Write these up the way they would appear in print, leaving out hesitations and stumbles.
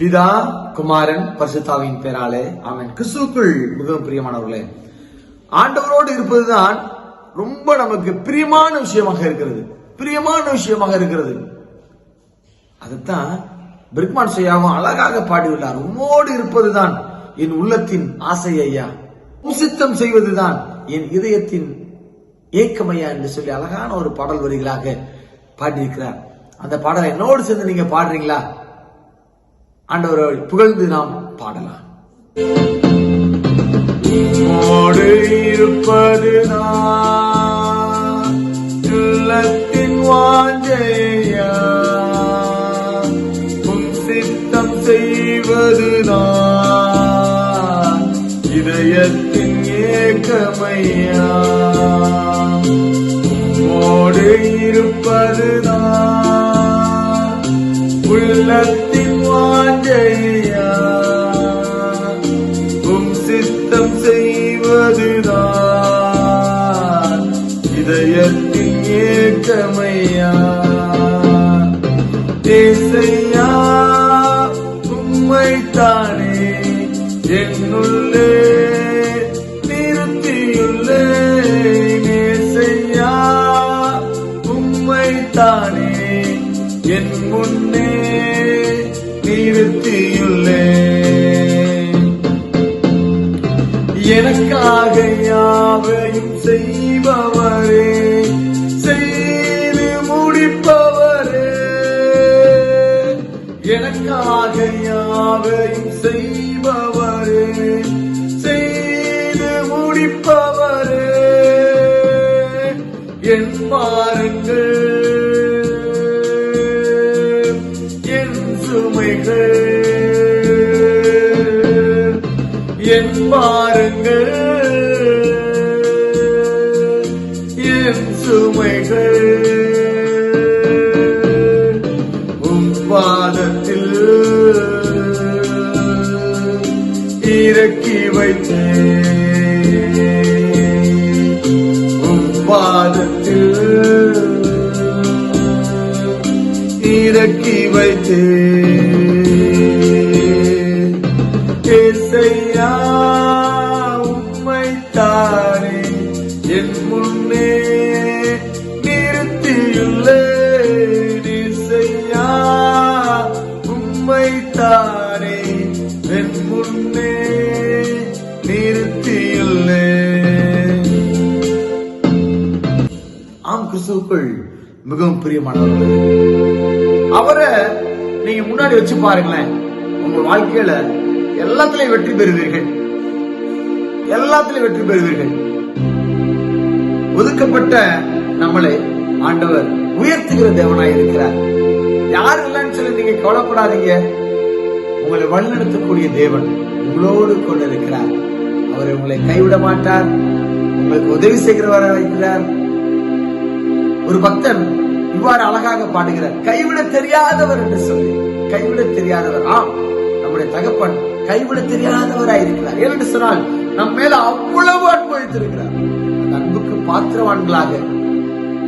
பிதா, குமாரன், பரிசுத்தாவின் பேராலே ஆமென். கிறிஸ்துவுக்குள் மிகவும் பிரியமானவர்களே, ஆண்டவரோடு இருப்பதுதான் ரொம்ப நமக்கு பிரியமான விஷயமாக இருக்கிறது. அதுதான் பிரிக்மான் செய்யாவும் அழகாக பாடியுள்ளார். உம்மோடு இருப்பதுதான் என் உள்ளத்தின் ஆசை ஐயா, சித்தம் செய்வதுதான் என் இதயத்தின் ஏக்கமையா என்று சொல்லி அழகான ஒரு பாடல் வரிகளாக பாடியிருக்கிறார். அந்த பாடலை என்னோடு சேர்ந்து நீங்க பாடுறீங்களா? ஆண்டவரை புகழ்ந்து நாம் பாடலாம். உம்மோடு இருப்பதுதான் உள்ளத்தின் வாஞ்சையா, உம் சித்தம் செய்வதுதான் இதயத்தின் ஏக்கமையா. உம்மோடு இருப்பதுதான் உள்ளத்தின் வாஞ்சையா, உம் சித்தம் செய்வதுதான் இதயத்தின் ஏக்கமையா. ஏசையா உம்மைத்தானே என்னுள்ளே நிறுத்தியுள்ளேன். ஏசையா உம்மைத்தானே என் முன்னே நிறுத்தியுள்ளேன். எனக்காக யாவையும் செய்பவரே, செய்து முடிப்பவரே. எனக்காக யாவையும் செய்பவரே, செய்து முடிப்பவரே. என் பாருங்கள் என் சுமைகள், என் பாருங்கள் என் சுமைகள். உம் பாதத்தில் இறக்கி வைத்தேன், உம் பாதத்தில் இறக்கி வைத்தேன். ஏசையா உம்மைத்தானே என் முன்னே நிறுத்தியுள்ளேன். ஏசையா உம்மைத்தானே என் முன்னே நிறுத்தியுள்ளேன். ஆம், கிறிஸ்துவுக்குள் மிகவும் பிரியமானவர்கள், அவரை நீங்க முன்னாடி வச்சு பாருங்களேன். உங்க வாழ்க்கையில எல்லாத்திலையும் வெற்றி பெறுவீர்கள். ஒதுக்கப்பட்ட நம்மளை ஆண்டவர் உயர்த்துகிற தேவனாய் இருக்கிறார். யார் இல்லைன்னு சொல்லி நீங்க கவலைப்படாதீங்க. உங்களை வழிநடத்தக்கூடிய தேவன் உங்களோடு கொண்டு இருக்கிறார். அவர் உங்களை கைவிட மாட்டார், உங்களுக்கு உதவி செய்கிறவராக இருக்கிறார். ஒரு பக்தன் இவ்வாறு அழகாக பாடுகிறார், கைவிட தெரியாதவர் என்று சொல்லி. கைவிட தெரியாதவர், ஆம், நம்முடைய தகப்பன் கைவிட தெரியாதவராய் இருக்கிறார். ஏனென்று சொன்னால் நம் மேல அவ்வளவு அன்பு வைத்திருக்கிறார். அந்த அன்புக்கு பாத்திரவான்களாக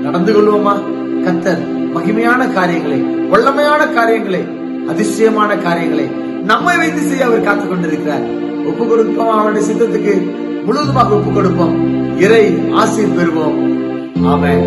நடந்து கொள்வோமா? கர்த்தர் மகிமையான காரியங்களை, வல்லமையான காரியங்களை, அதிசயமான காரியங்களை நம்மை வைத்து செய்ய அவர் காத்துக் கொண்டிருக்கிறார். ஒப்பு கொடுப்போம், அவருடைய சித்தத்துக்கு முழுவதுமாக ஒப்பு கொடுப்போம். இறை ஆசீர் பெறுவோம். ஆமென்.